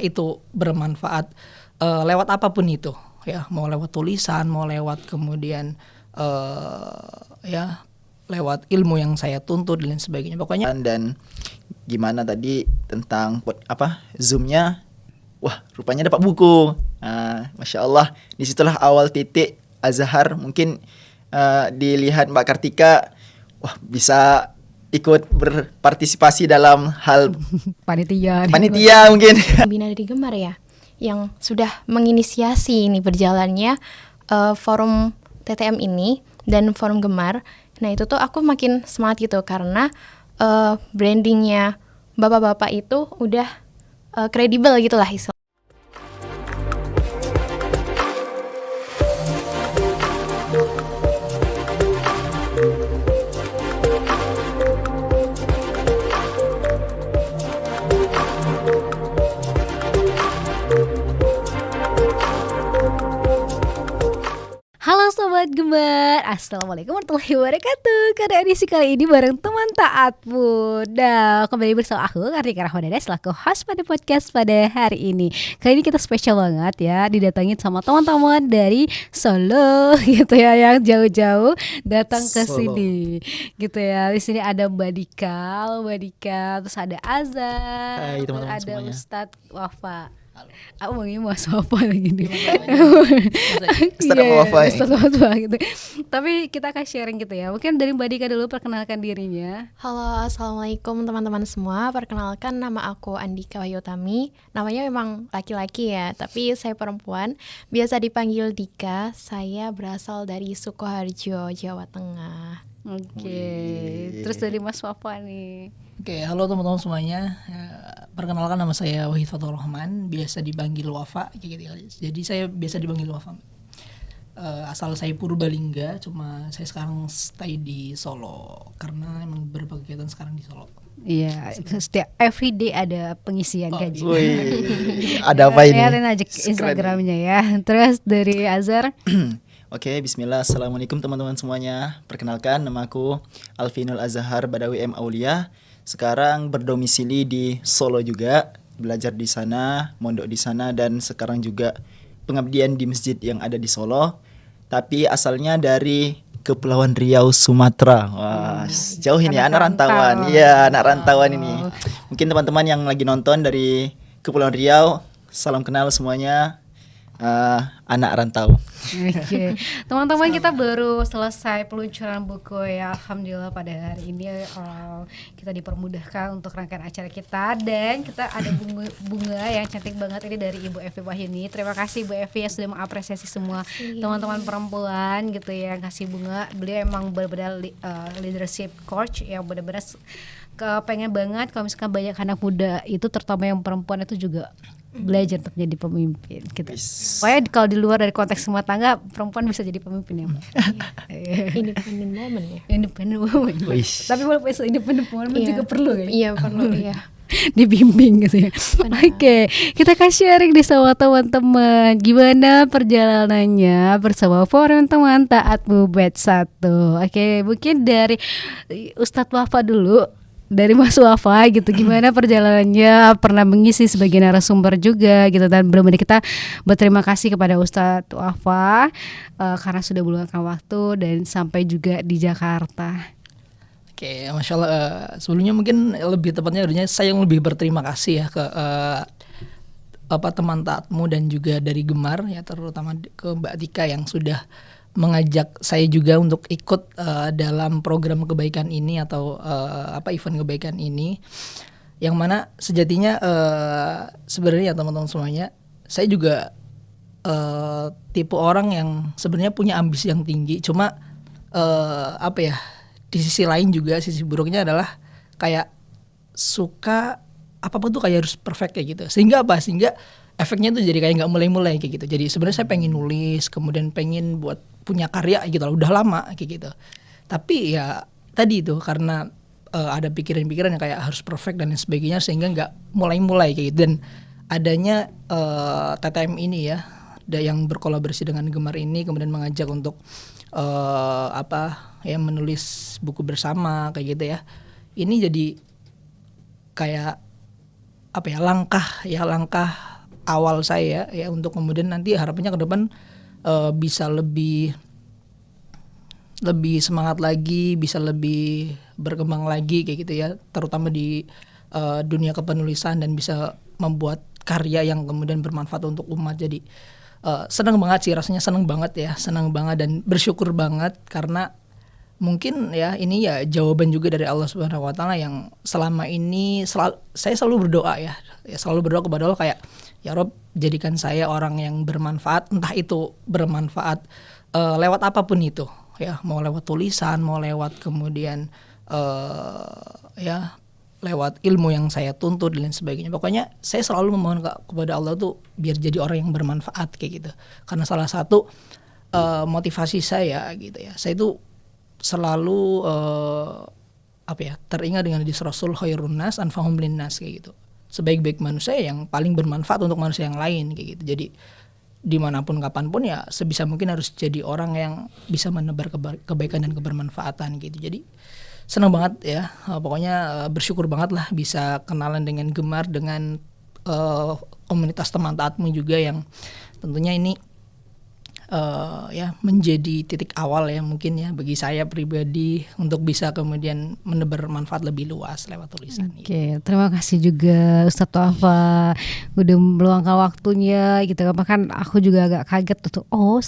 itu bermanfaat lewat apapun itu ya, mau lewat tulisan, mau lewat kemudian ya lewat ilmu yang saya tuntut dan sebagainya pokoknya. Dan gimana tadi tentang Zoom-nya, wah rupanya dapat buku. Masya Allah, disitulah awal titik Azhar mungkin dilihat Mbak Kartika, wah bisa ikut berpartisipasi dalam hal panitia mungkin. Bina dari Gemar ya, yang sudah menginisiasi ini berjalannya forum TTM ini dan forum Gemar. Nah itu tuh aku makin semangat gitu karena brandingnya bapak-bapak itu udah kredibel gitulah istilahnya. Halo Sobat Gemar, Assalamualaikum warahmatullahi wabarakatuh. Karena edisi kali ini bareng teman taatmu. Nah, kembali bersama aku Kartika Rahmadana selaku host pada podcast pada hari ini. Kali ini kita spesial banget ya, didatangin sama teman-teman dari Solo gitu ya, yang jauh-jauh datang ke sini gitu ya. Di sini ada Mbak Dika, terus ada Azhar, Hai, teman-teman ada semuanya. Ustadz Wafa. Aku manggilnya Mas Wafa lagi nih. Ustadz Wafa. Ustadz Wafa gitu. Tapi kita akan sharing gitu ya. Mungkin dari Mbak Dika dulu, perkenalkan dirinya. Halo, assalamualaikum teman-teman semua. Perkenalkan, nama aku Andika Wahyutami. Namanya memang laki-laki ya, tapi saya perempuan. Biasa dipanggil Dika. Saya berasal dari Sukoharjo, Jawa Tengah. Oke. Terus dari Mas Wafa nih. Oke, halo teman-teman semuanya. Perkenalkan, nama saya Wahid Fathur Rahman, biasa dipanggil Wafa gitu. Jadi saya biasa dipanggil Wafa. Asal saya Purbalingga, cuma saya sekarang stay di Solo karena emang berbagai kegiatan sekarang di Solo. Iya, setiap everyday ada pengisian gaji. Ada apa ini? Lihatin aja Instagramnya ya. Terus dari Azhar. Oke, bismillah. Assalamualaikum teman-teman semuanya. Perkenalkan, nama aku Alvinul Azhar Badawi M. Aulia. Sekarang berdomisili di Solo juga, belajar di sana, mondok di sana, dan sekarang juga pengabdian di masjid yang ada di Solo. Tapi asalnya dari Kepulauan Riau, Sumatera. Wah, jauh ini anak rantauan. Iya, anak rantauan ini. Mungkin teman-teman yang lagi nonton dari Kepulauan Riau, salam kenal semuanya. Anak rantau. Oke. Teman-teman, kita baru selesai peluncuran buku ya. Alhamdulillah pada hari ini kita dipermudahkan untuk rangkaian acara kita, dan kita ada bunga yang cantik banget ini dari Ibu Evi Wahyuni. Terima kasih Ibu Evi yang sudah mengapresiasi semua teman-teman perempuan gitu ya, kasih bunga. Beliau emang benar-benar leadership coach yang benar-benar pengen banget kalau misalkan banyak anak muda itu, terutama yang perempuan itu juga belajar untuk jadi pemimpin gitu. Pokoknya kalau di luar dari konteks rumah tangga, perempuan bisa jadi pemimpin ya Mbak. Independent woman ya. Independent woman. Tapi walaupun independent woman juga perlu ya. Iya perlu ya. Dibimbing gitu ya. Oke, kita kasih sharing di sama teman-teman. Gimana perjalanannya bersama forum teman taatmu batch 1. Oke, mungkin dari Ustadz Wafa dulu. Dari Mas Wafa gitu, gimana perjalanannya, pernah mengisi sebagai narasumber juga gitu, dan benar-benar kita berterima kasih kepada Ustadz Wafa karena sudah meluangkan waktu dan sampai juga di Jakarta. Oke, Masya Allah, sebelumnya mungkin lebih tepatnya saya yang lebih berterima kasih ya ke teman taatmu dan juga dari Gemar ya, terutama ke Mbak Dika yang sudah mengajak saya juga untuk ikut dalam program kebaikan ini atau event kebaikan ini, yang mana sejatinya sebenarnya teman-teman semuanya, saya juga tipe orang yang sebenarnya punya ambisi yang tinggi, cuma di sisi lain juga sisi buruknya adalah kayak suka apapun tuh kayak harus perfect kayak gitu, sehingga efeknya tuh jadi kayak nggak mulai-mulai kayak gitu. Jadi sebenarnya saya pengen nulis, kemudian pengen buat punya karya gitu loh, udah lama kayak gitu. Tapi ya tadi itu karena ada pikiran-pikiran yang kayak harus perfect dan sebagainya, sehingga nggak mulai-mulai kayak gitu. Dan adanya TTM ini ya, yang berkolaborasi dengan Gemar ini, kemudian mengajak untuk menulis buku bersama kayak gitu ya. Ini jadi kayak langkah awal saya ya untuk kemudian nanti harapannya ke depan bisa lebih semangat lagi, bisa lebih berkembang lagi kayak gitu ya, terutama di dunia kepenulisan dan bisa membuat karya yang kemudian bermanfaat untuk umat. Jadi senang banget sih, rasanya senang banget dan bersyukur banget karena mungkin ya ini ya jawaban juga dari Allah Subhanahu wa taala yang selama ini saya selalu berdoa ya selalu berdoa kepada Allah kayak ya Rob, jadikan saya orang yang bermanfaat, entah itu bermanfaat lewat apapun itu ya, mau lewat tulisan, mau lewat kemudian ya lewat ilmu yang saya tuntut dan lain sebagainya. Pokoknya saya selalu memohon kepada Allah tuh biar jadi orang yang bermanfaat kayak gitu. Karena salah satu motivasi saya gitu ya, saya itu selalu teringat dengan hadis Rasul, khairun nas anfa'uhum linnas kayak gitu. Sebaik-baik manusia yang paling bermanfaat untuk manusia yang lain kayak gitu. Jadi dimanapun kapanpun ya sebisa mungkin harus jadi orang yang bisa menebar kebaikan dan kebermanfaatan gitu. Jadi senang banget ya, pokoknya bersyukur banget lah bisa kenalan dengan Gemar, dengan komunitas teman taatmu juga yang tentunya ini ya menjadi titik awal ya mungkin ya bagi saya pribadi untuk bisa kemudian menebar manfaat lebih luas lewat tulisan. Oke, terima kasih juga Ustadz Wafa udah meluangkan waktunya gitu. Kan aku juga agak kaget tuh, oh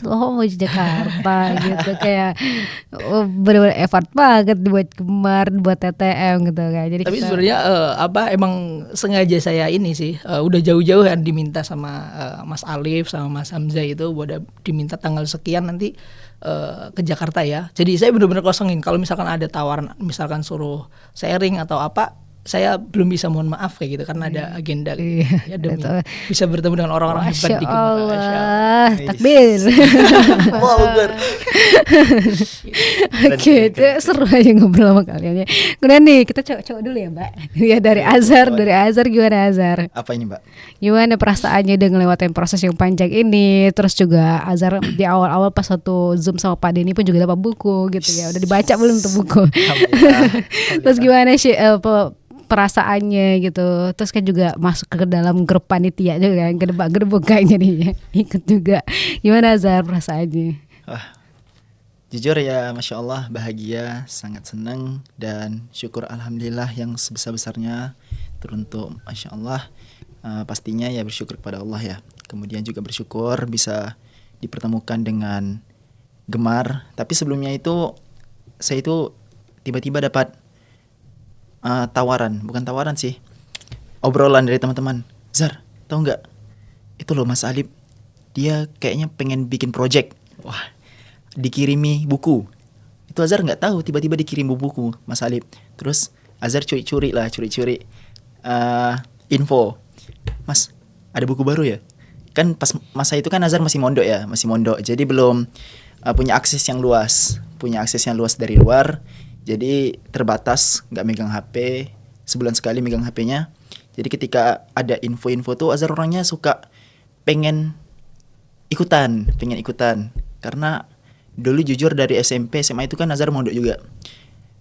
Jakarta gitu kayak benar-benar effort banget buat Gemar, buat TTM gitu kan. Jadi tapi sebenarnya emang sengaja saya ini sih udah jauh-jauh kan diminta sama Mas Alif sama Mas Hamzah itu udah diminta tanggal sekian nanti ke Jakarta ya. Jadi saya benar-benar kosongin. Kalau misalkan ada tawaran, misalkan suruh sharing atau apa, saya belum bisa, mohon maaf kayak gitu karena ada agenda ya demi bisa bertemu dengan orang-orang hebat di Gemar. Allah, takbir. Oke, itu seru aja ngobrol sama kalian ya. Kemudian nih kita cowok dulu ya Mbak. Ya dari Azhar gimana Azhar? Apa ini Mbak? Gimana perasaannya udah ngelewatin proses yang panjang ini? Terus juga Azhar di awal-awal pas waktu Zoom sama Pak Denny pun juga dapat buku gitu ya. Udah dibaca belum tuh buku? Terus gimana sih perasaannya gitu? Terus kan juga masuk ke dalam grup panitia juga kan, gedebak-gedebuk kayaknya jadinya ikut juga. Gimana Azhar perasaannya? Jujur ya, Masya Allah, bahagia, sangat senang dan syukur alhamdulillah yang sebesar-besarnya teruntuk. Masya Allah, pastinya ya bersyukur kepada Allah ya. Kemudian juga bersyukur bisa dipertemukan dengan Gemar. Tapi sebelumnya itu saya itu tiba-tiba dapat bukan tawaran sih, obrolan dari teman-teman. Zar, tahu nggak? Itu loh Mas Alip, dia kayaknya pengen bikin project. Wah, dikirimi buku. Itu Azhar nggak tahu, tiba-tiba dikirim buku Mas Alip. Terus Azhar curi-curi info. Mas, ada buku baru ya? Kan pas masa itu kan Azhar masih mondok. Jadi belum punya akses yang luas dari luar. Jadi terbatas, nggak megang HP, sebulan sekali megang HP-nya. Jadi ketika ada info-info tuh Azhar orangnya suka pengen ikutan. Karena dulu jujur dari SMP, SMA itu kan Azhar mondok juga.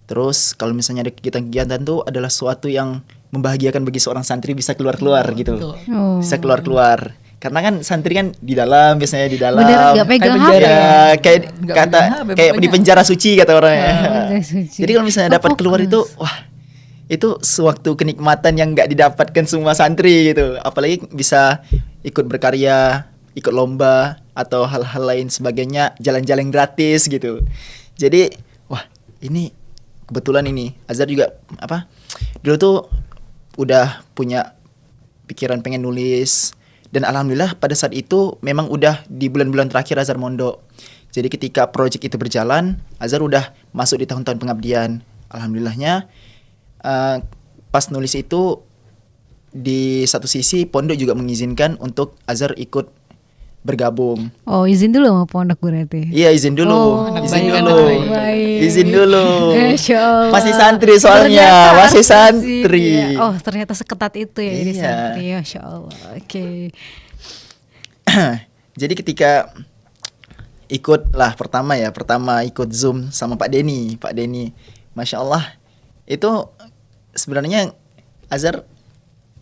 Terus kalau misalnya ada kegiatan-kegiatan tuh adalah suatu yang membahagiakan bagi seorang santri, bisa keluar-keluar gitu. Bisa keluar-keluar. Karena kan santri kan di dalam, biasanya di dalam. Bener, gak pegang HP ya, kayak di penjara suci kata orangnya. Jadi kalau misalnya dapat keluar itu, wah, itu suatu kenikmatan yang nggak didapatkan semua santri gitu. Apalagi bisa ikut berkarya, ikut lomba atau hal-hal lain sebagainya, jalan-jalan gratis gitu. Jadi, wah, ini kebetulan ini Azhar juga dulu tuh udah punya pikiran pengen nulis. Dan alhamdulillah pada saat itu memang udah di bulan-bulan terakhir Azhar mondok. Jadi ketika proyek itu berjalan, Azhar udah masuk di tahun-tahun pengabdian. Alhamdulillahnya pas nulis itu di satu sisi pondok juga mengizinkan untuk Azhar ikut bergabung. Oh, izin dulu sama pondok berarti. Iya, izin dulu. Izin dulu. Masih santri soalnya, masih santri. Oh, ternyata seketat itu ya ini santri. Masya Allah. Oke. Jadi ketika pertama ikut Zoom sama Pak Denny, Masya Allah, itu sebenarnya Azhar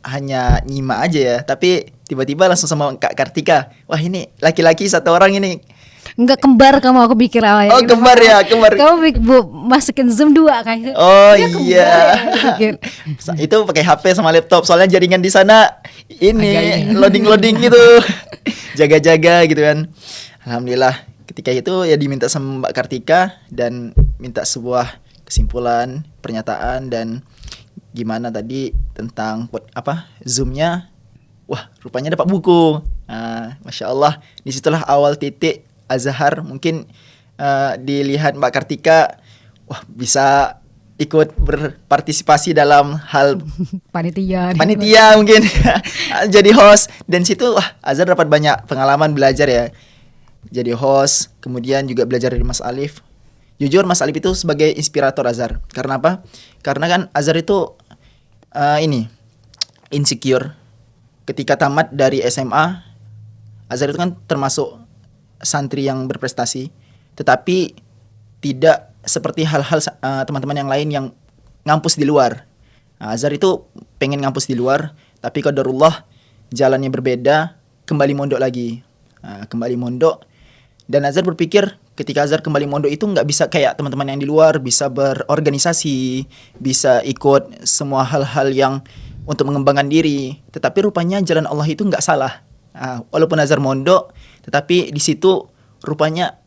hanya nyimak aja ya, tapi tiba-tiba langsung sama Kak Kartika, wah ini laki-laki satu orang ini. Enggak, kembar kamu, aku pikir awalnya. Oh kembar ya, kembar. Kamu masukin Zoom 2 kayak. Oh Dia kembar iya. ya, Itu pakai HP sama laptop, soalnya jaringan di sana ini loading gitu. Jaga-jaga gitu kan. Alhamdulillah ketika itu ya diminta sama Mbak Kartika dan minta sebuah kesimpulan, pernyataan dan gimana tadi tentang Zoom-nya. Wah, rupanya dapat buku. Masya Allah, disitulah awal titik Azhar mungkin dilihat Mbak Kartika, wah bisa ikut berpartisipasi dalam hal panitia mungkin jadi host, dan situ wah Azhar dapat banyak pengalaman belajar ya jadi host, kemudian juga belajar dari Mas Alif. Jujur Mas Alif itu sebagai inspirator Azhar. Karena apa? Karena kan Azhar itu insecure ketika tamat dari SMA. Azhar itu kan termasuk santri yang berprestasi, tetapi tidak seperti hal-hal teman-teman yang lain yang ngampus di luar. Azhar itu pengen ngampus di luar, tapi qadarullah jalannya berbeda, kembali mondok lagi. Kembali mondok, dan Azhar berpikir ketika Azhar kembali mondok itu nggak bisa kayak teman-teman yang di luar, bisa berorganisasi, bisa ikut semua hal-hal yang untuk mengembangkan diri. Tetapi rupanya jalan Allah itu nggak salah. Walaupun Azhar mondok, tetapi di situ rupanya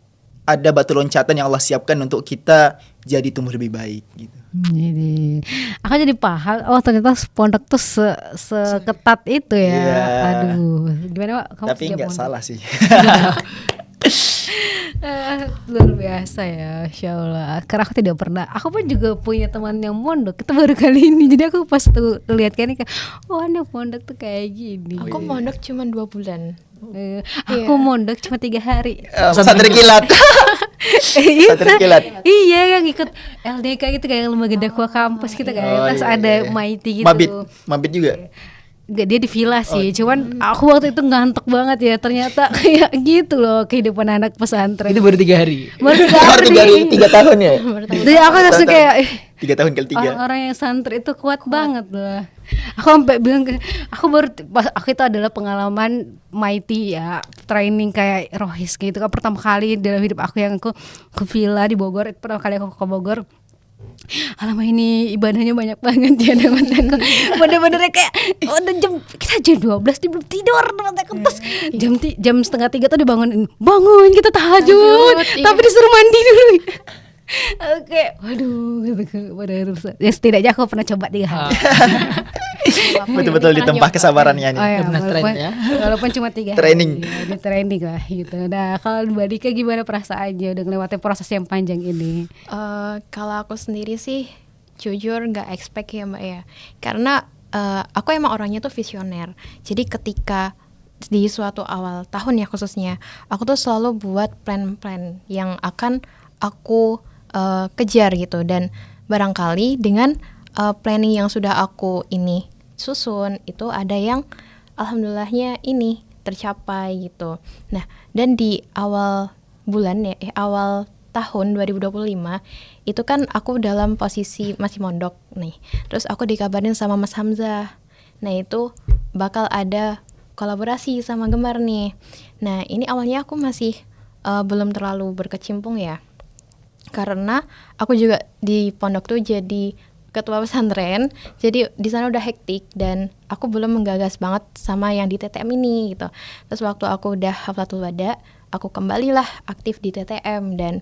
ada batu loncatan yang Allah siapkan untuk kita jadi tumbuh lebih baik gitu. Jadi aku jadi paham, oh ternyata pondok tuh seketat itu ya. Yeah. Aduh, gimana Pak? Kamu Tapi sejak nggak pondok? salah sih. Luar biasa ya, Insya Allah. Karena aku tidak pernah. Aku pun juga punya teman yang mondok. Kita baru kali ini. Jadi aku pas tuh lihat kan, oh ada mondok tuh kayak gini. Aku mondok cuma 2 bulan. Aku mondok cuma 3 hari. Pesantren kilat. Pesantren kilat. Iya, yang ikut LDK gitu, kayak lembaga dakwah kampus gitu kan. Oh, Terus iya, ada iya. Mighty gitu. Mabit juga. Gak, dia di villa sih, cuman aku waktu itu ngantuk banget ya. Ternyata kayak gitu loh kehidupan anak pesantren. Itu baru 3 hari. Baru 3 Baru hari. 3 tahun ya. Jadi aku langsung kayak 3 tahun kali 3. orang-orang yang santri itu kuat banget lah. Aku sampai bilang aku baru aku itu adalah pengalaman Mighty ya, training kayak Rohis gitu kan, pertama kali dalam hidup aku yang aku ke villa di Bogor. Itu pertama kali aku ke Bogor. Alamak, ini ibadahnya banyak banget ya teman aku. Bener-bener kayak udah kita jam 12 dia belum tidur teman aku. Terus jam setengah 3 tuh dibangunin, bangun kita tahajud, tapi disuruh mandi dulu. Oke, waduh gitu. Ya setidaknya aku pernah coba 3 hari. Betul-betul ditempa kesabarannya nih. Oh ya, Pernah tren walaupun, ya. walaupun cuma 3 hari. Training. Ya, di training lah gitu. Nah, kalau Mbak Dika gimana perasaannya udah ngelewatin proses yang panjang ini? Kalau aku sendiri sih jujur nggak expect ya Mbak ya, karena aku emang orangnya tuh visioner. Jadi ketika di suatu awal tahun ya khususnya, aku tuh selalu buat plan-plan yang akan aku kejar gitu, dan barangkali dengan planning yang sudah aku ini susun itu ada yang alhamdulillahnya ini tercapai gitu. Nah, dan di awal bulan ya, awal tahun 2025 itu kan aku dalam posisi masih mondok nih. Terus aku dikabarin sama Mas Hamzah. Nah, itu bakal ada kolaborasi sama Gemar nih. Nah, ini awalnya aku masih belum terlalu berkecimpung ya. Karena aku juga di pondok tuh jadi ketua pesantren, jadi di sana udah hektik dan aku belum menggagas banget sama yang di TTM ini gitu. Terus waktu aku udah haflatul wada, aku kembalilah aktif di TTM dan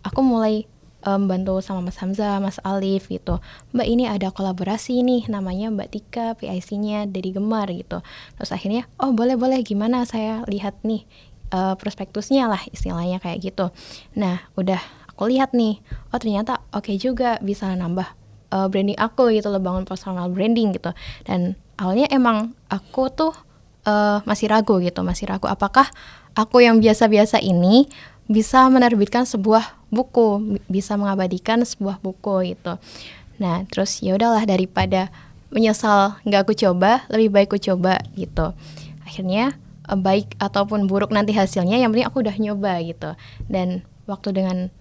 aku mulai bantu sama Mas Hamzah, Mas Alif gitu. Mbak, ini ada kolaborasi nih namanya Mbak Tika, PIC-nya dari Gemar gitu. Terus akhirnya oh boleh gimana saya lihat nih prospektusnya lah istilahnya kayak gitu. Nah udah aku lihat nih, oh ternyata oke juga bisa nambah branding aku gitu loh, bangun personal branding gitu. Dan awalnya emang aku tuh masih ragu apakah aku yang biasa-biasa ini bisa menerbitkan sebuah buku, bisa mengabadikan sebuah buku gitu. Nah terus ya udahlah, daripada menyesal nggak aku coba, lebih baik aku coba gitu. Akhirnya baik ataupun buruk nanti hasilnya, yang penting aku udah nyoba gitu. Dan waktu dengan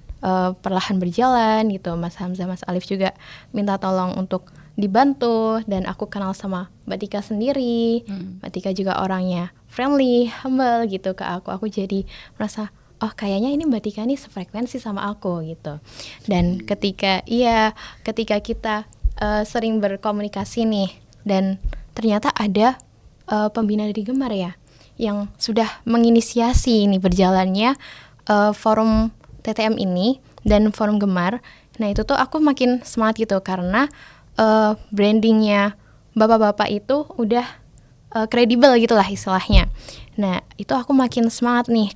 perlahan berjalan gitu, Mas Hamzah, Mas Alif juga minta tolong untuk dibantu dan aku kenal sama Mbak Tika sendiri. Mbak Tika juga orangnya friendly, humble gitu ke aku. Aku jadi merasa oh kayaknya ini Mbak Tika nih sefrekuensi sama aku gitu. Dan ketika kita sering berkomunikasi nih dan ternyata ada pembina dari Gemar ya yang sudah menginisiasi ini berjalannya forum TTM ini dan forum Gemar. Nah itu tuh aku makin semangat gitu karena brandingnya bapak-bapak itu udah kredibel gitulah istilahnya. Nah itu aku makin semangat nih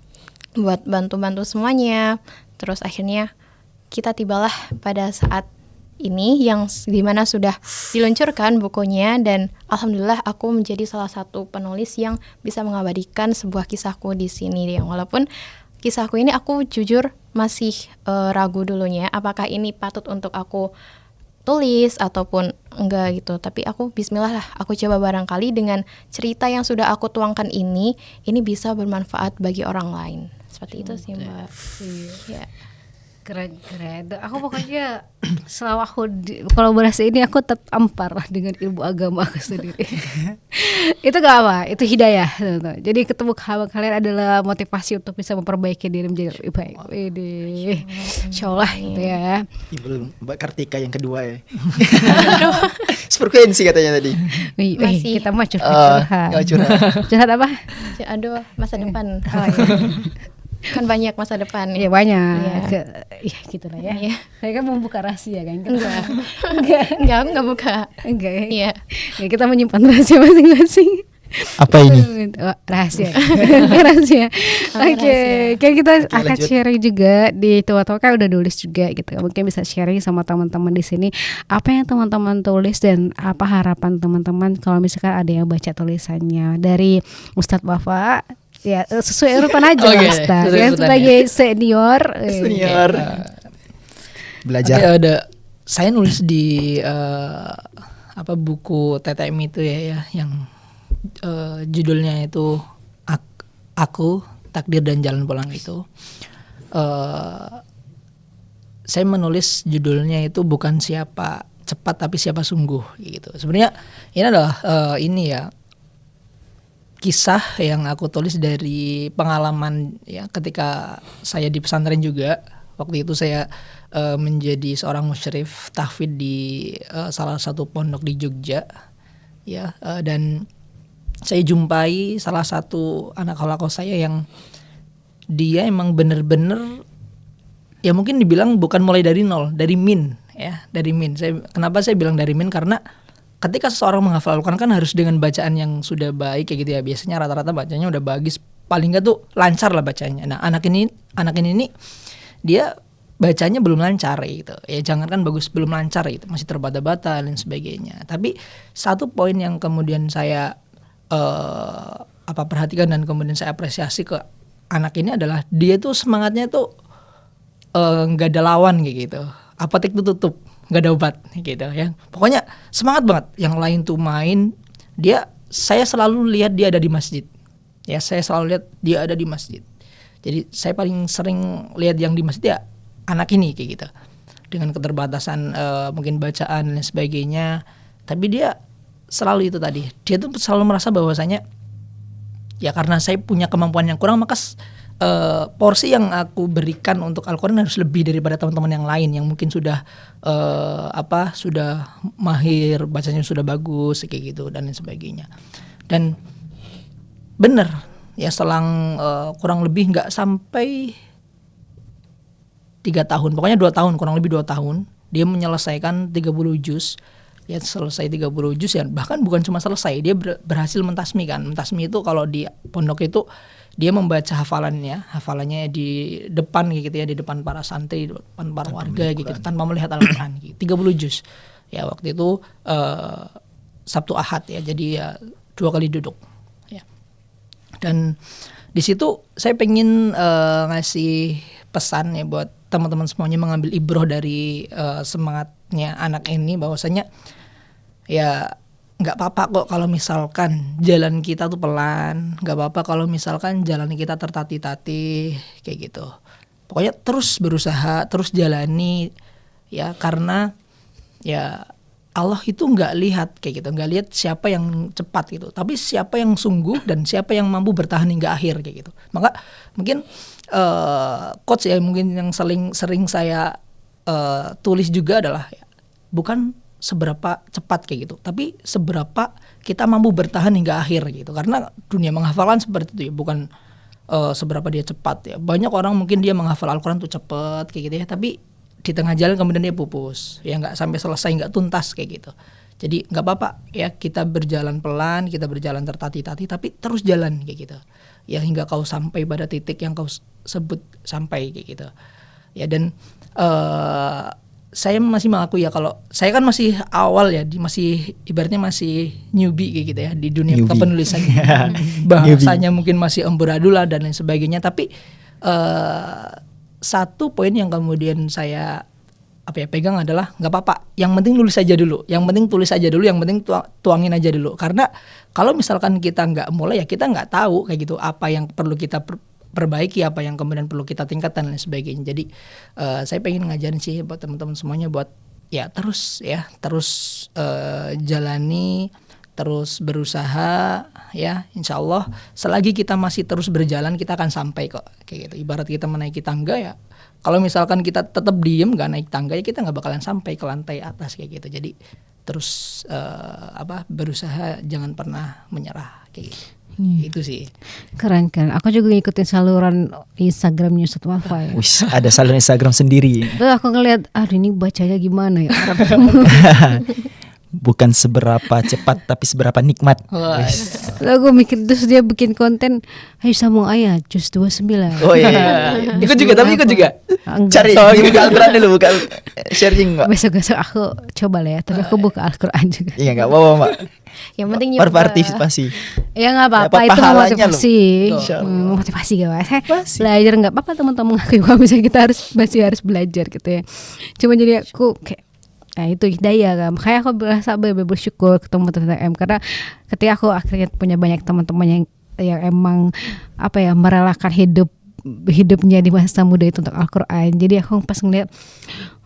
buat bantu-bantu semuanya. Terus akhirnya kita tibalah pada saat ini yang dimana sudah diluncurkan bukunya dan alhamdulillah aku menjadi salah satu penulis yang bisa mengabadikan sebuah kisahku di sini. Yang walaupun kisahku ini aku jujur masih ragu dulunya apakah ini patut untuk aku tulis ataupun enggak gitu, tapi aku bismillah lah, aku coba barangkali dengan cerita yang sudah aku tuangkan ini bisa bermanfaat bagi orang lain, seperti itu sih Mbak. Ya. Keren. Aku pokoknya selama aku di kolaborasi ini aku tertampar lah dengan ilmu agama aku sendiri. Itu gak apa, itu hidayah. Jadi ketemu kalian adalah motivasi untuk bisa memperbaiki diri menjadi lebih baik. Insyaallah gitu ya. Ibu Mbak Kartika yang kedua ya. Frekuensi katanya tadi. Kita mah curhat. Curhat apa? Aduh, masa depan. Oh, iya. Kan banyak masa depan. Iya banyak. Ya gitulah ya. Iya. Saya kan membuka rahasia kan. Enggak, enggak buka. Enggak ya. Iya. Ya, kita menyimpan rahasia masing-masing. Apa ini? Oh, rahasia. Rahasia. Oke, kayak kita akan lanjut. sharing juga di Tua-Tua kan udah nulis juga gitu. Mungkin bisa sharing sama teman-teman di sini apa yang teman-teman tulis dan apa harapan teman-teman kalau misalkan ada yang baca tulisannya dari Ustadz Wafa. Ya sesuai urutan aja Oke, Ustaz sesuai ya, urutannya. sebagai senior. Belajar. Oke, ada saya nulis di buku TTM itu ya yang judulnya itu Aku, Takdir dan Jalan Pulang itu. Saya menulis judulnya itu bukan siapa cepat tapi siapa sungguh gitu. Sebenarnya ini adalah kisah yang aku tulis dari pengalaman ya ketika saya di pesantren juga. Waktu itu saya menjadi seorang musyrif tahfidz di salah satu pondok di Jogja ya, dan saya jumpai salah satu anak halaqah saya yang dia emang bener-bener ya mungkin dibilang bukan mulai dari nol, dari min ya, dari min. Kenapa saya bilang dari min? Karena ketika seseorang menghafal Al-Quran kan harus dengan bacaan yang sudah baik kayak gitu ya. Biasanya rata-rata bacanya udah bagus, paling nggak tuh lancar lah bacanya. Nah anak ini nih dia bacanya belum lancar gitu. Ya jangankan bagus, belum lancar gitu, masih terbata-bata dan sebagainya. Tapi satu poin yang kemudian saya perhatikan dan kemudian saya apresiasi ke anak ini adalah dia tuh semangatnya tuh nggak ada lawan kayak gitu. Apotek tuh tutup, nggak ada obat gitu ya. Pokoknya semangat banget. Yang lain tuh main, saya selalu lihat dia ada di masjid. Ya, saya selalu lihat dia ada di masjid. Jadi saya paling sering lihat yang di masjid ya anak ini kayak gitu. Dengan keterbatasan mungkin bacaan dan sebagainya, tapi dia selalu itu tadi. Dia tuh selalu merasa bahwasanya ya karena saya punya kemampuan yang kurang maka porsi yang aku berikan untuk Al-Quran harus lebih daripada teman-teman yang lain yang mungkin sudah sudah mahir, bacanya sudah bagus kayak gitu dan lain sebagainya. Dan bener ya selang kurang lebih nggak sampai 3 tahun, pokoknya 2 tahun, kurang lebih 2 tahun dia menyelesaikan 30 juz. Ya selesai 30 juz ya, bahkan bukan cuma selesai, dia berhasil mentasmi kan. Mentasmi itu kalau di pondok itu dia membaca hafalannya di depan gitu ya, di depan para santri, di depan para warga gitu tanpa melihat Al-Quran gitu. 30 juz. Ya waktu itu Sabtu Ahad ya, jadi ya 2 kali duduk. Ya. Dan di situ saya pengen ngasih pesan ya buat teman-teman semuanya, mengambil ibroh dari semangatnya anak ini, bahwasanya ya nggak apa-apa kok kalau misalkan jalan kita tuh pelan, nggak apa-apa kalau misalkan jalan kita tertatih-tatih kayak gitu. Pokoknya terus berusaha, terus jalani ya, karena ya Allah itu nggak lihat kayak gitu, nggak lihat siapa yang cepat gitu, tapi siapa yang sungguh dan siapa yang mampu bertahan hingga akhir kayak gitu. Maka mungkin quotes ya mungkin yang sering saya tulis juga adalah bukan seberapa cepat kayak gitu, tapi seberapa kita mampu bertahan hingga akhir gitu. Karena dunia menghafalkan seperti itu ya, bukan seberapa dia cepat ya. Banyak orang mungkin dia menghafal Al-Quran tuh cepat kayak gitu ya, tapi di tengah jalan kemudian dia pupus ya, nggak sampai selesai, nggak tuntas kayak gitu. Jadi nggak apa-apa ya, kita berjalan pelan, kita berjalan tertati-tati, tapi terus jalan kayak gitu ya, hingga kau sampai pada titik yang kau sebut sampai kayak gitu ya. Dan saya masih mengaku ya, kalau saya kan masih awal ya, masih ibaratnya masih newbie kayak gitu ya di dunia kepenulisan. Bahasanya mungkin masih amburadul lah dan lain sebagainya, tapi satu poin yang kemudian saya pegang adalah nggak apa-apa, yang penting nulis aja dulu, yang penting tulis aja dulu, yang penting tuangin aja dulu. Karena kalau misalkan kita nggak mulai ya kita nggak tahu kayak gitu apa yang perlu kita perbaiki, apa yang kemudian perlu kita tingkatkan dan lain sebagainya. Jadi saya pengen ngajarin sih buat teman-teman semuanya buat terus jalani, terus berusaha ya, insya Allah selagi kita masih terus berjalan kita akan sampai kok kayak gitu. Ibarat kita menaiki tangga ya, kalau misalkan kita tetap diem gak naik tangga ya kita nggak bakalan sampai ke lantai atas kayak gitu. Jadi terus berusaha, jangan pernah menyerah kayak gitu. Itu sih keren. Aku juga ngikutin saluran Instagramnya Ustadz Wafa ya. Wis, ada saluran Instagram sendiri. Terus aku ngeliat ini bacanya gimana ya. Bukan seberapa cepat tapi seberapa nikmat. Lalu gue mikir, terus dia bikin konten, ayo sambung ayat juz 29. Oh iya. Ikut juga. Enggak. Cari buka Al-Quran dulu, buka sharing Mbak. Besok aku coba lah ya, tapi aku buka Al-Quran juga. Iya enggak apa-apa Mbak. Yang penting nyoba. Partisipasi. Ya nggak apa-apa, Dapat itu pahalanya motivasi. Motivasi gak mas? Belajar nggak apa-apa teman-teman, kalau misalnya kita masih harus belajar gitu ya. Cuma jadi aku kayak itu hidayah kan. Makanya aku berasa bersyukur ketemu TTM, karena ketika aku akhirnya punya banyak teman-teman yang emang merelakan hidupnya di masa muda itu untuk Al-Quran. Jadi aku pas ngeliat,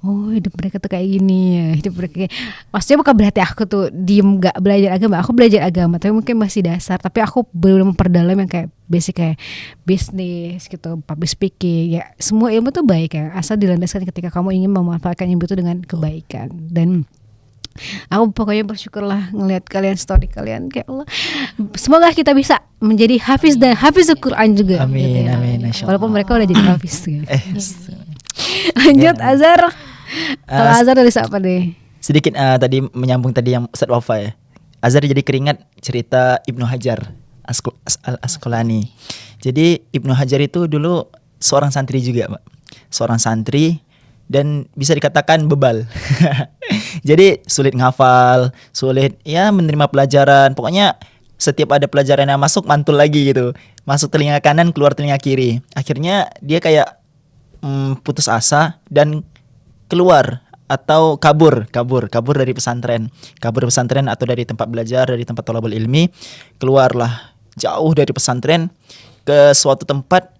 hidup mereka tuh kayak gini ya, hidup mereka kayak, maksudnya bukan berarti aku tuh diem gak belajar agama. Aku belajar agama tapi mungkin masih dasar, tapi aku belum memperdalam yang kayak basic kayak bisnis gitu, public speaking ya. Semua ilmu tuh baik ya, asal dilandaskan ketika kamu ingin memanfaatkan ilmu itu dengan kebaikan. Dan aku pokoknya bersyukurlah ngelihat kalian, story kalian, kayak Allah, semoga kita bisa menjadi hafiz dan hafiz Al-Quran juga. Amin, gitu ya. amin, Walaupun mereka udah jadi hafiz gitu. Lanjut Ya. Azhar. Kalau Azhar dari siapa deh? Sedikit tadi menyambung tadi yang Ustadz Wafa ya. Azhar jadi keringat cerita Ibnu Hajar Al-Asqalani. Jadi Ibnu Hajar itu dulu seorang santri juga, Mbak. Seorang santri dan bisa dikatakan bebal. Jadi sulit ngafal, sulit menerima pelajaran. Pokoknya setiap ada pelajaran yang masuk mantul lagi gitu. Masuk telinga kanan, keluar telinga kiri. Akhirnya dia kayak putus asa dan keluar atau kabur dari pesantren atau dari tempat belajar, dari tempat thalabul ilmi. Keluarlah jauh dari pesantren ke suatu tempat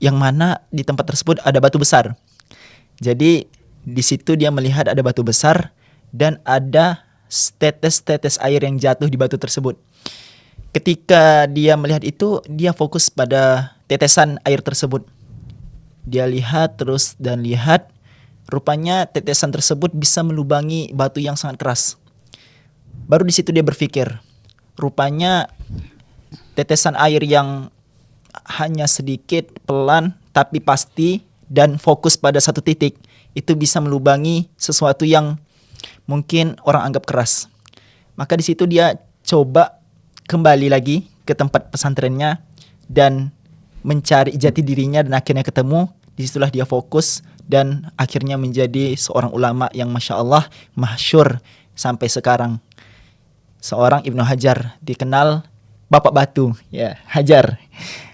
yang mana di tempat tersebut ada batu besar. Jadi di situ dia melihat ada batu besar dan ada tetes-tetes air yang jatuh di batu tersebut. Ketika dia melihat itu, dia fokus pada tetesan air tersebut. Dia lihat terus dan lihat, rupanya tetesan tersebut bisa melubangi batu yang sangat keras. Baru di situ dia berpikir, rupanya tetesan air yang hanya sedikit, pelan, tapi pasti dan fokus pada satu titik, itu bisa melubangi sesuatu yang mungkin orang anggap keras. Maka di situ dia coba kembali lagi ke tempat pesantrennya dan mencari jati dirinya, dan akhirnya ketemu. Disitulah dia fokus dan akhirnya menjadi seorang ulama yang Masya Allah masyhur sampai sekarang. Seorang Ibnu Hajar, dikenal Bapak Batu, ya,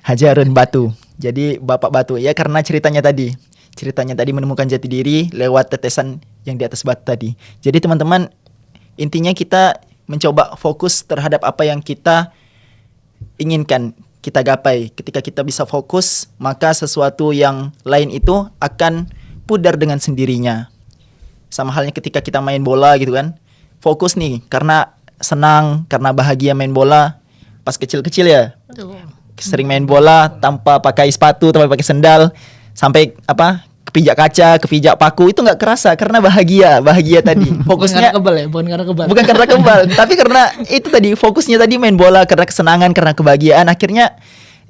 Hajarun Batu. Jadi Bapak Batu ya, karena ceritanya tadi menemukan jati diri lewat tetesan yang di atas batu tadi. Jadi teman-teman, intinya kita mencoba fokus terhadap apa yang kita inginkan kita gapai. Ketika kita bisa fokus, maka sesuatu yang lain itu akan pudar dengan sendirinya. Sama halnya ketika kita main bola gitu kan. fokus nih karena senang, karena bahagia main bola pas kecil-kecil ya. Sering main bola tanpa pakai sepatu, tanpa pakai sendal, sampai kepijak kaca, kepijak paku, itu nggak kerasa karena bahagia tadi. Bukan karena Fokusnya kebal ya, bukan karena kebal. bukan karena kebal, tapi karena itu tadi fokusnya tadi main bola, karena kesenangan, karena kebahagiaan. Akhirnya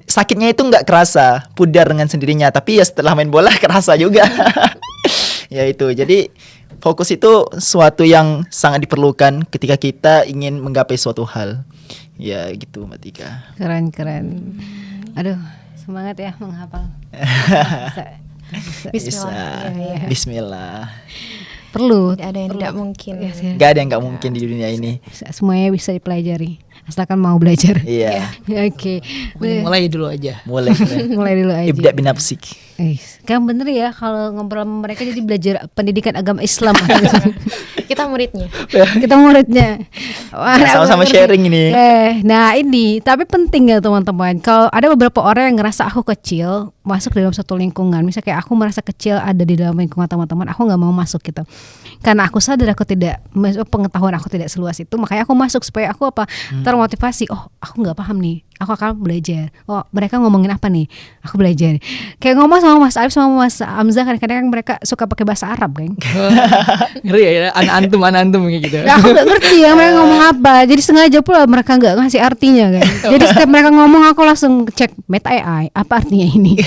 sakitnya itu nggak kerasa, pudar dengan sendirinya. Tapi ya setelah main bola kerasa juga. Ya itu, jadi fokus itu suatu yang sangat diperlukan ketika kita ingin menggapai suatu hal. Ya gitu Mbak Tika. Keren. Aduh, semangat ya menghafal. Bisa. Bismillah. Iya. Bismillah. Perlu. Tidak ada yang tidak mungkin. Iya sih. Gak ada yang nggak mungkin di dunia ini. Semuanya bisa dipelajari asalkan mau belajar. Iya. Oke. Mulai dulu aja. Mulai. Mulai dulu aja. Ibda binafsik. Kan bener ya kalau ngobrol sama mereka jadi belajar pendidikan agama Islam. Kita muridnya. Kita muridnya. Wah, Sama-sama ngerti. sharing ini. Nah ini tapi penting ya teman-teman. Kalau ada beberapa orang yang ngerasa aku kecil masuk dalam satu lingkungan, misalnya kayak aku merasa kecil ada di dalam lingkungan teman-teman, aku nggak mau masuk gitu. Karena aku sadar aku tidak, pengetahuan aku tidak seluas itu, makanya aku masuk supaya aku termotivasi. Oh aku nggak paham nih, aku akan belajar. Oh mereka ngomongin apa nih, aku belajar. Kayak ngomong sama Mas Alif sama Mas Hamzah, kadang-kadang mereka suka pakai bahasa Arab kan. Ngeri ya, anak-antum kayak gitu. Nah, aku gak ngerti ya mereka ngomong apa. Jadi sengaja pula mereka gak ngasih artinya kan. Jadi setiap mereka ngomong aku langsung cek Meta AI apa artinya ini.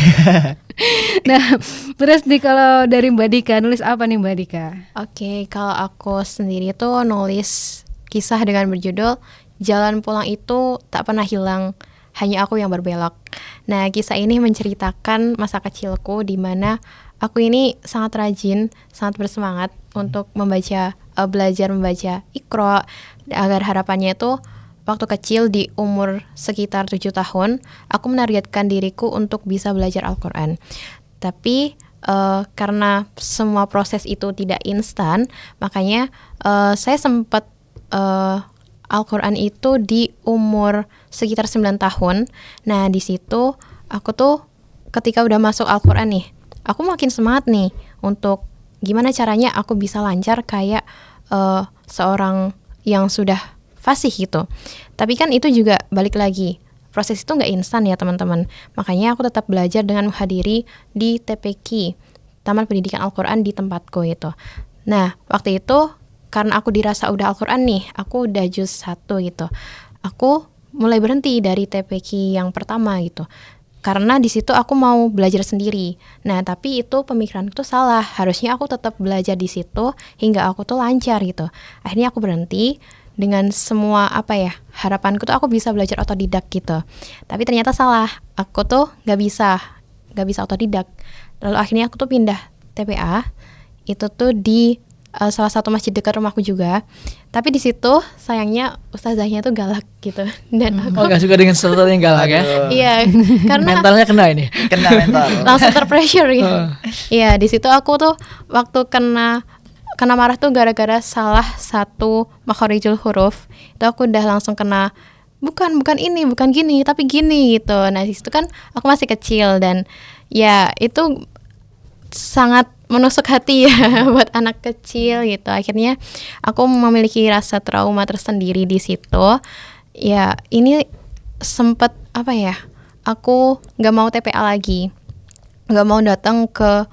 Nah terus kalau dari Mbak Dika, nulis apa nih Mbak Dika? Oke, kalau aku sendiri tuh nulis kisah dengan berjudul Jalan Pulang Itu Tak Pernah Hilang, Hanya Aku Yang Berbelok. Nah, kisah ini menceritakan masa kecilku di mana aku ini sangat rajin, sangat bersemangat untuk belajar membaca Iqra, agar harapannya itu waktu kecil di umur sekitar 7 tahun, aku menargetkan diriku untuk bisa belajar Al-Quran. Tapi karena semua proses itu tidak instan, makanya saya sempat Al-Quran itu di umur sekitar 9 tahun. Nah di situ aku tuh ketika udah masuk Al-Quran nih, aku makin semangat nih untuk gimana caranya aku bisa lancar kayak seorang yang sudah fasih gitu. Tapi kan itu juga balik lagi, proses itu nggak instan ya teman-teman. Makanya aku tetap belajar dengan menghadiri di TPQ, Taman Pendidikan Al-Quran di tempatku itu. Nah waktu itu karena aku dirasa udah Al-Quran nih, aku udah juz 1 gitu, aku mulai berhenti dari TPQ yang pertama gitu. Karena di situ aku mau belajar sendiri. Nah, tapi itu pemikiran itu salah. Harusnya aku tetap belajar di situ hingga aku tuh lancar gitu. Akhirnya aku berhenti dengan semua harapanku tuh aku bisa belajar otodidak gitu. Tapi ternyata salah. Aku tuh nggak bisa otodidak. Lalu akhirnya aku tuh pindah TPA. Itu tuh di salah satu masjid dekat rumahku juga. Tapi di situ sayangnya ustazahnya tuh galak gitu. Dan aku Gak suka dengan sesuatu yang galak ya. iya, karena Mentalnya kena ini. Kena mental. langsung terpressure gitu. Iya, di situ aku tuh waktu kena marah tuh gara-gara salah satu makharijul huruf. Itu aku udah langsung kena bukan ini, bukan gini, tapi gini gitu. Nah, di situ kan aku masih kecil dan ya itu sangat menusuk hati ya buat anak kecil gitu. Akhirnya aku memiliki rasa trauma tersendiri di situ. Ya, ini sempet aku nggak mau TPA lagi, nggak mau datang ke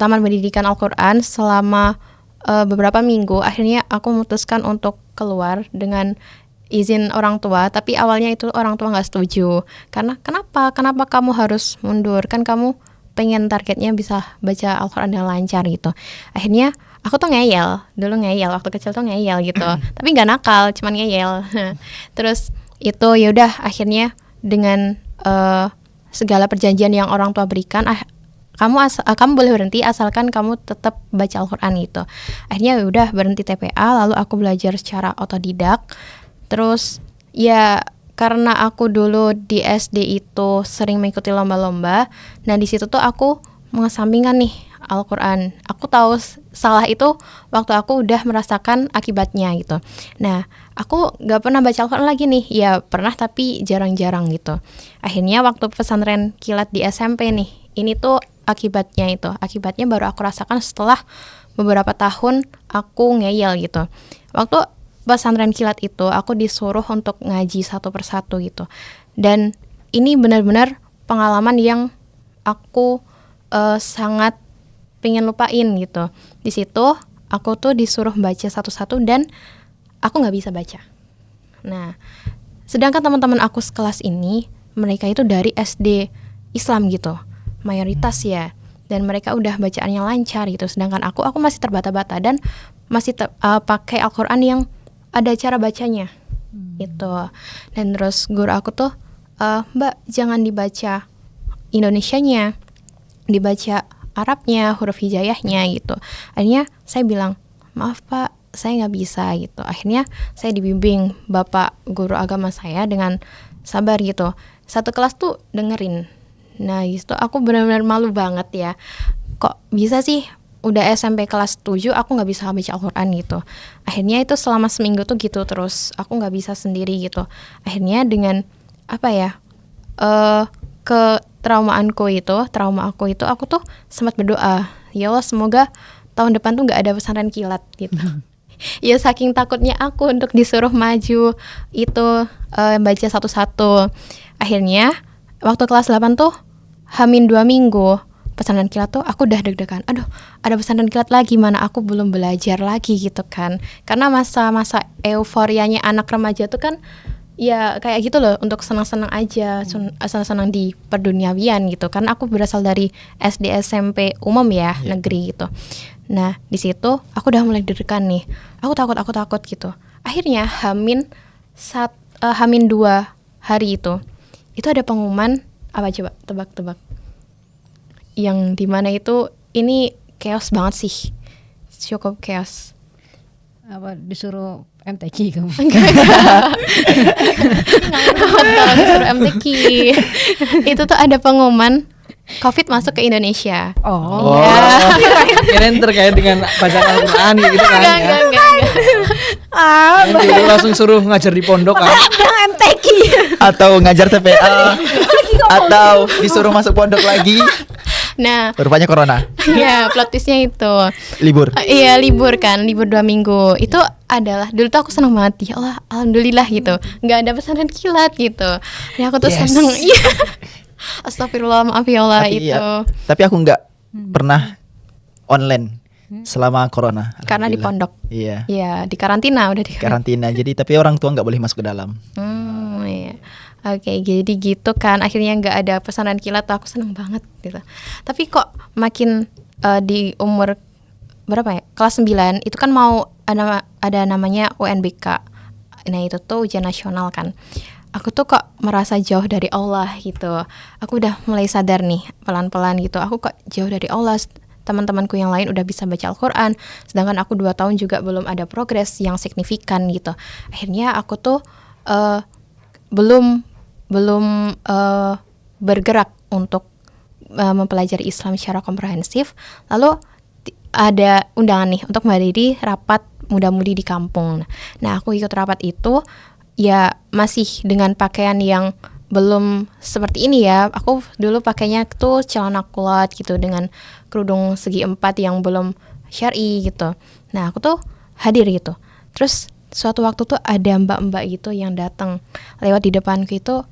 Taman Pendidikan Al-Quran selama beberapa minggu. Akhirnya aku memutuskan untuk keluar dengan izin orang tua. Tapi awalnya itu orang tua nggak setuju. Karena kenapa kamu harus mundur? Kan kamu pengen targetnya bisa baca Al-Quran dengan lancar gitu. Akhirnya aku tuh ngeyel, waktu kecil tuh ngeyel gitu. Tapi nggak nakal, cuman ngeyel. Terus itu yaudah akhirnya dengan segala perjanjian yang orang tua berikan, kamu boleh berhenti asalkan kamu tetap baca Al-Quran gitu. Akhirnya yaudah berhenti TPA, lalu aku belajar secara otodidak. Terus ya karena aku dulu di SD itu sering mengikuti lomba-lomba, nah di situ tuh aku mengesampingkan nih Al-Quran. Aku tahu salah itu waktu aku udah merasakan akibatnya gitu. Nah, aku gak pernah baca Al-Quran lagi nih. Ya pernah tapi jarang-jarang gitu. Akhirnya waktu pesantren kilat di SMP nih, ini tuh akibatnya baru aku rasakan setelah beberapa tahun aku ngeyel gitu. Waktu pesantren kilat itu aku disuruh untuk ngaji satu persatu gitu. Dan ini benar-benar pengalaman yang aku sangat pengen lupain gitu. Di situ aku tuh disuruh baca satu-satu dan aku nggak bisa baca. Nah, sedangkan teman-teman aku sekelas ini mereka itu dari SD Islam gitu, mayoritas ya, dan mereka udah bacaannya lancar gitu. Sedangkan aku masih terbata-bata dan masih pakai Al-Quran yang ada cara bacanya gitu. Dan terus guru aku tuh, Mbak jangan dibaca Indonesianya, dibaca Arabnya, huruf hijaiyahnya gitu. Akhirnya saya bilang, maaf Pak, saya nggak bisa gitu. Akhirnya saya dibimbing bapak guru agama saya dengan sabar gitu. Satu kelas tuh dengerin. Nah gitu aku benar-benar malu banget ya. Kok bisa sih udah SMP kelas 7 aku nggak bisa baca Al-Quran gitu. Akhirnya itu selama seminggu tuh gitu terus. Aku nggak bisa sendiri gitu. Akhirnya dengan trauma aku itu aku tuh sempat berdoa, ya Allah semoga tahun depan tuh nggak ada pesantren kilat gitu. Ya saking takutnya aku untuk disuruh maju itu baca satu-satu. Akhirnya waktu kelas 8 tuh Hamin 2 minggu pesantren kilat tuh aku udah deg-degan. Aduh, ada pesantren kilat lagi, mana aku belum belajar lagi gitu kan. Karena masa-masa euforianya anak remaja tuh kan ya kayak gitu loh, untuk senang-senang aja, senang-senang di perduniawian gitu. Karena aku berasal dari SD SMP umum ya, negeri gitu. Nah, di situ aku udah mulai deg-degan nih. Aku takut gitu. Akhirnya Hamin 2 hari itu ada pengumuman apa coba tebak-tebak. Yang dimana itu ini chaos banget sih. Cukup chaos. Apa disuruh MTQ kamu? Kalau disuruh MTQ itu tuh ada pengumuman COVID masuk ke Indonesia. Oh. Ya. Kirain terkait dengan bacaan Al-Quran gitu kan ya. Enggak. Nanti lu langsung suruh ngajar di pondok kan. MTQ. Atau ngajar TPA atau disuruh masuk pondok lagi. Nah, Rupanya corona. ya plot twistnya itu Libur. iya libur 2 minggu. Itu adalah dulu tuh aku seneng banget, ya Allah alhamdulillah gitu, nggak ada pesantren kilat gitu. Ya aku tuh seneng. Iya. Astagfirullah, maaf ya Allah itu. Tapi aku nggak pernah online selama corona. Karena di Alhamdulillah. pondok. Iya. Iya, di karantina udah di Karantina. Jadi tapi orang tua nggak boleh masuk ke dalam. Iya. Oke, jadi gitu kan. Akhirnya nggak ada pesantren kilat, aku seneng banget gitu. Tapi kok makin di umur berapa ya? Kelas 9 itu kan mau ada namanya UNBK. Nah itu tuh ujian nasional kan. Aku tuh kok merasa jauh dari Allah gitu. Aku udah mulai sadar nih pelan-pelan gitu. Aku kok jauh dari Allah. Teman-temanku yang lain udah bisa baca Al-Quran, sedangkan aku 2 tahun juga belum ada progres yang signifikan gitu. Akhirnya aku tuh belum bergerak untuk mempelajari Islam secara komprehensif. Lalu ada undangan nih untuk menghadiri rapat muda-mudi di kampung. Nah aku ikut rapat itu ya masih dengan pakaian yang belum seperti ini ya. Aku dulu pakainya tuh celana kulot gitu dengan kerudung segi 4 yang belum syar'i gitu. Nah aku tuh hadir gitu. Terus suatu waktu tuh ada mbak-mbak gitu yang datang lewat di depanku itu,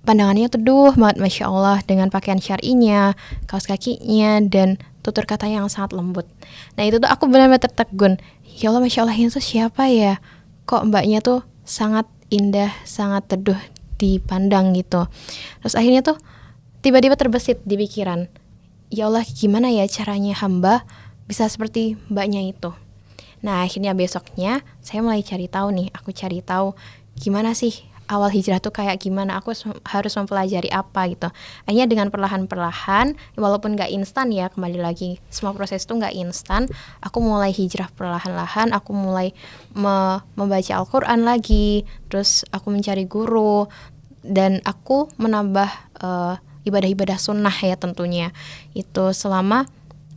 pandangannya teduh banget, Masya Allah, dengan pakaian syar'inya, kaos kakinya, dan tutur kata yang sangat lembut. Nah itu tuh aku benar-benar tertegun. Ya Allah, Masya Allah, itu siapa ya? Kok mbaknya tuh sangat indah, sangat teduh dipandang gitu. Terus akhirnya tuh tiba-tiba terbesit di pikiran, ya Allah, gimana ya caranya hamba bisa seperti mbaknya itu. Nah akhirnya besoknya saya mulai cari tahu nih. Aku cari tahu gimana sih awal hijrah tuh kayak gimana, aku harus mempelajari apa gitu. Akhirnya dengan perlahan-perlahan, walaupun gak instan ya, kembali lagi semua proses tuh gak instan, aku mulai hijrah perlahan-lahan. Aku mulai membaca Al-Quran lagi, terus aku mencari guru, dan aku menambah ibadah-ibadah sunnah ya tentunya. Itu selama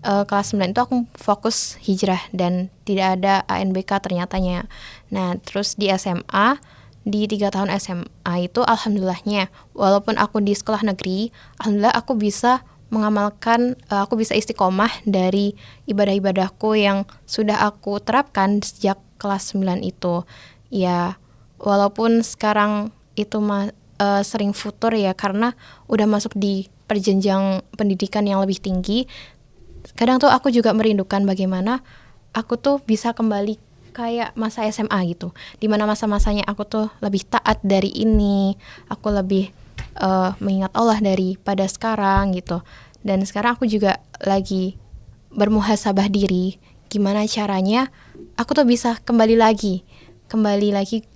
kelas 9 itu aku fokus hijrah dan tidak ada ANBK ternyatanya. Nah terus di SMA, di 3 tahun SMA itu alhamdulillahnya, walaupun aku di sekolah negeri, alhamdulillah aku bisa mengamalkan, aku bisa istiqomah dari ibadah-ibadahku yang sudah aku terapkan sejak kelas 9 itu. Ya, walaupun sekarang itu sering futur ya karena udah masuk di perjenjang pendidikan yang lebih tinggi. Kadang tuh aku juga merindukan bagaimana aku tuh bisa kembali kayak masa SMA gitu, dimana masa-masanya aku tuh lebih taat dari ini, aku lebih mengingat Allah daripada sekarang gitu. Dan sekarang aku juga lagi bermuhasabah diri, gimana caranya aku tuh bisa kembali lagi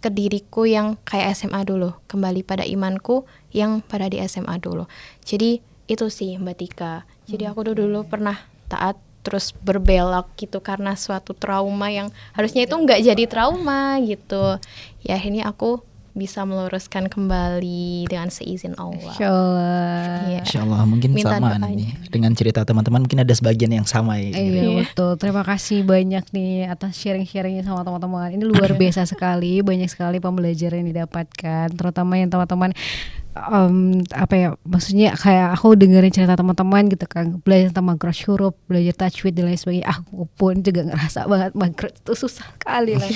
ke diriku yang kayak SMA dulu, kembali pada imanku yang pada di SMA dulu. Jadi itu sih Mbak Tika. Jadi aku dulu pernah taat terus berbelok gitu karena suatu trauma yang harusnya itu nggak jadi trauma gitu. Ya ini aku bisa meluruskan kembali dengan seizin Allah. Insyaallah. Iya. Insya Allah mungkin Minta sama doanya. nih dengan cerita teman-teman, mungkin ada sebagian yang sama ya. Iya betul. Terima kasih banyak nih atas sharing-sharingnya sama teman-teman. Ini luar biasa sekali, banyak sekali pembelajaran yang didapatkan, terutama yang teman-teman maksudnya kayak aku dengerin cerita teman-teman gitu kan, belajar tentang makhraj huruf, belajar tajwid dan lain sebagainya. Aku pun juga ngerasa banget makhraj itu susah kali lah.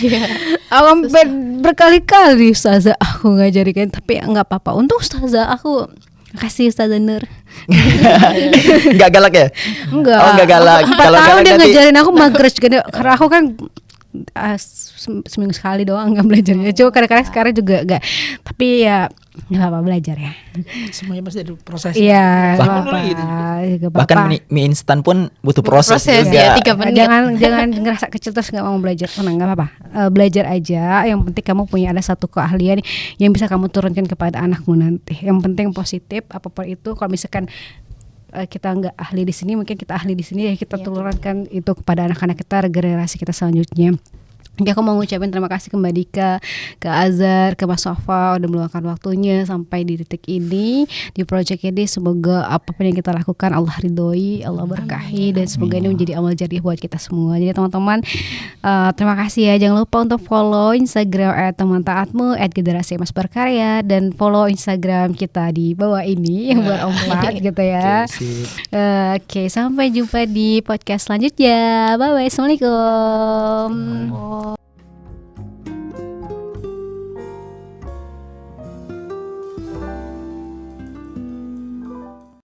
Aku sampai berkali-kali ustazah aku ngajarin, tapi nggak apa-apa. Untung ustazah aku, kasih Ustazah Nur. Nggak galak ya? Enggak. Oh, nggak galak. 4 Kalau tahun galak dia nanti- ngajarin aku maghraj karena aku kan seminggu sekali doang nggak belajarnya. Coba kadang-kadang sekarang juga nggak. Tapi ya nggak apa-apa belajar ya. Semuanya pasti ada proses. Iya. Bahkan nggak dulu gitu. apa-apa. Bahkan mie instan pun butuh proses Proses juga. ya, 3 menit. Jangan ngerasa kecil terus nggak mau belajar. Nggak apa-apa. Belajar aja. Yang penting kamu punya ada satu keahlian yang bisa kamu turunkan kepada anakmu nanti. Yang penting positif apapun itu. Kalau misalkan kita nggak ahli di sini, mungkin kita ahli di sini ya kita turunkan itu kepada anak-anak kita, generasi kita selanjutnya. Oke, aku mau ngucapin terima kasih ke Mbak Dika, ke Azhar, ke Mas Sofa udah meluangkan waktunya sampai di titik ini di project ini. Semoga apapun yang kita lakukan Allah ridhoi, Allah berkahi, dan semoga ini menjadi amal jariah buat kita semua. Jadi teman-teman, terima kasih ya. Jangan lupa untuk follow Instagram @temantaatmu @generasi_mas_berkarya, dan follow Instagram kita di bawah ini yang berempat gitu ya. Oke, sip. Oke, sampai jumpa di podcast selanjutnya. Bye bye. Assalamualaikum.